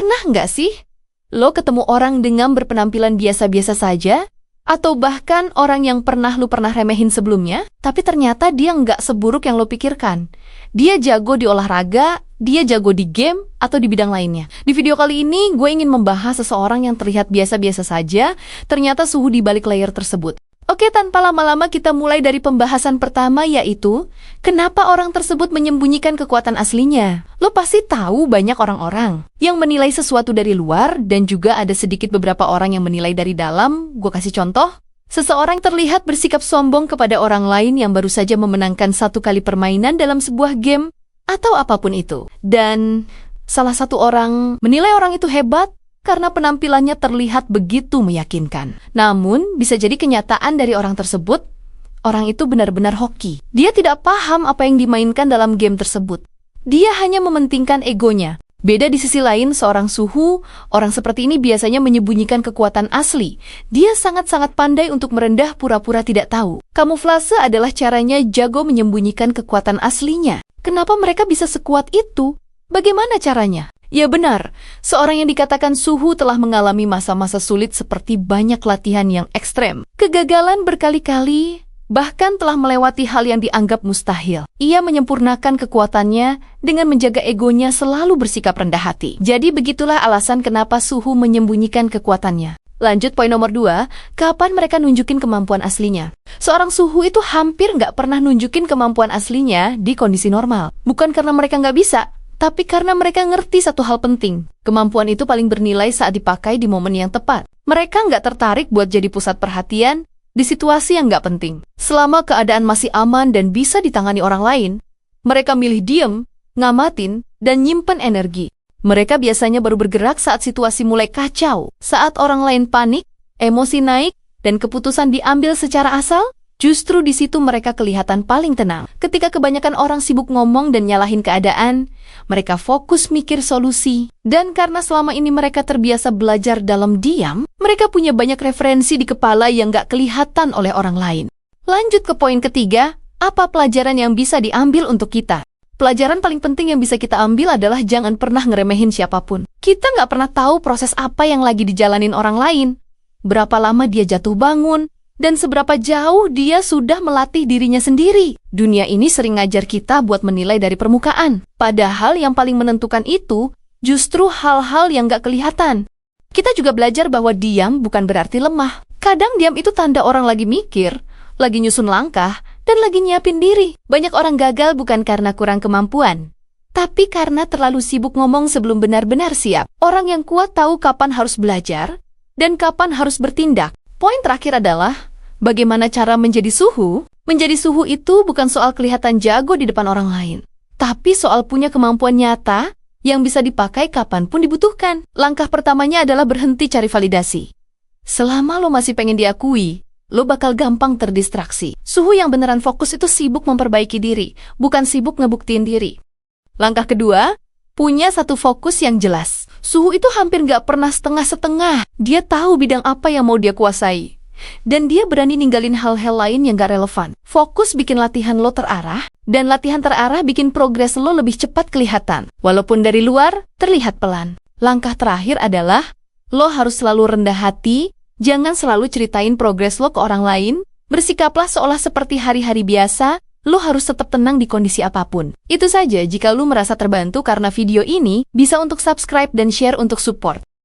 Pernah nggak sih lo ketemu orang dengan berpenampilan biasa-biasa saja? Atau bahkan orang yang pernah remehin sebelumnya, tapi ternyata dia nggak seburuk yang lo pikirkan. Dia jago di olahraga, dia jago di game, atau di bidang lainnya. Di video kali ini, gue ingin membahas seseorang yang terlihat biasa-biasa saja, ternyata suhu di balik layar tersebut. Oke, tanpa lama-lama kita mulai dari pembahasan pertama, yaitu kenapa orang tersebut menyembunyikan kekuatan aslinya. Lo pasti tahu banyak orang-orang yang menilai sesuatu dari luar dan juga ada sedikit beberapa orang yang menilai dari dalam. Gue kasih contoh, seseorang terlihat bersikap sombong kepada orang lain yang baru saja memenangkan satu kali permainan dalam sebuah game atau apapun itu. Dan salah satu orang menilai orang itu hebat karena penampilannya terlihat begitu meyakinkan. Namun, bisa jadi kenyataan dari orang tersebut, orang itu benar-benar hoki. Dia tidak paham apa yang dimainkan dalam game tersebut. Dia hanya mementingkan egonya. Beda di sisi lain, seorang suhu, orang seperti ini biasanya menyembunyikan kekuatan asli. Dia sangat-sangat pandai untuk merendah pura-pura tidak tahu. Kamuflase adalah caranya jago menyembunyikan kekuatan aslinya. Kenapa mereka bisa sekuat itu? Bagaimana caranya? Ya benar, seorang yang dikatakan suhu telah mengalami masa-masa sulit seperti banyak latihan yang ekstrem. Kegagalan berkali-kali, bahkan telah melewati hal yang dianggap mustahil. Ia menyempurnakan kekuatannya dengan menjaga egonya selalu bersikap rendah hati. Jadi begitulah alasan kenapa suhu menyembunyikan kekuatannya. Lanjut poin nomor 2, kapan mereka nunjukin kemampuan aslinya? Seorang suhu itu hampir nggak pernah nunjukin kemampuan aslinya di kondisi normal. Bukan karena mereka nggak bisa, tapi karena mereka ngerti satu hal penting. Kemampuan itu paling bernilai saat dipakai di momen yang tepat. Mereka nggak tertarik buat jadi pusat perhatian di situasi yang nggak penting. Selama keadaan masih aman dan bisa ditangani orang lain, mereka milih diem, ngamatin, dan nyimpen energi. Mereka biasanya baru bergerak saat situasi mulai kacau. Saat orang lain panik, emosi naik, dan keputusan diambil secara asal, justru di situ mereka kelihatan paling tenang. Ketika kebanyakan orang sibuk ngomong dan nyalahin keadaan, mereka fokus mikir solusi. Dan karena selama ini mereka terbiasa belajar dalam diam, mereka punya banyak referensi di kepala yang gak kelihatan oleh orang lain. Lanjut ke poin ketiga, apa pelajaran yang bisa diambil untuk kita? Pelajaran paling penting yang bisa kita ambil adalah jangan pernah ngeremehin siapapun. Kita gak pernah tahu proses apa yang lagi dijalanin orang lain. Berapa lama dia jatuh bangun, dan seberapa jauh dia sudah melatih dirinya sendiri. Dunia ini sering ngajar kita buat menilai dari permukaan. Padahal yang paling menentukan itu justru hal-hal yang gak kelihatan. Kita juga belajar bahwa diam bukan berarti lemah. Kadang diam itu tanda orang lagi mikir, lagi nyusun langkah, dan lagi nyiapin diri. Banyak orang gagal bukan karena kurang kemampuan, tapi karena terlalu sibuk ngomong sebelum benar-benar siap. Orang yang kuat tahu kapan harus belajar dan kapan harus bertindak. Poin terakhir adalah bagaimana cara menjadi suhu? Menjadi suhu itu bukan soal kelihatan jago di depan orang lain, tapi soal punya kemampuan nyata yang bisa dipakai kapanpun dibutuhkan. Langkah pertamanya adalah berhenti cari validasi. Selama lo masih pengen diakui, lo bakal gampang terdistraksi. Suhu yang beneran fokus itu sibuk memperbaiki diri, bukan sibuk ngebuktiin diri. Langkah kedua, punya satu fokus yang jelas. Suhu itu hampir nggak pernah setengah-setengah. Dia tahu bidang apa yang mau dia kuasai. Dan dia berani ninggalin hal-hal lain yang gak relevan. Fokus bikin latihan lo terarah, dan latihan terarah bikin progres lo lebih cepat kelihatan. Walaupun dari luar, terlihat pelan. Langkah terakhir adalah, lo harus selalu rendah hati, jangan selalu ceritain progres lo ke orang lain, bersikaplah seolah seperti hari-hari biasa, lo harus tetap tenang di kondisi apapun. Itu saja, jika lo merasa terbantu karena video ini, bisa untuk subscribe dan share untuk support.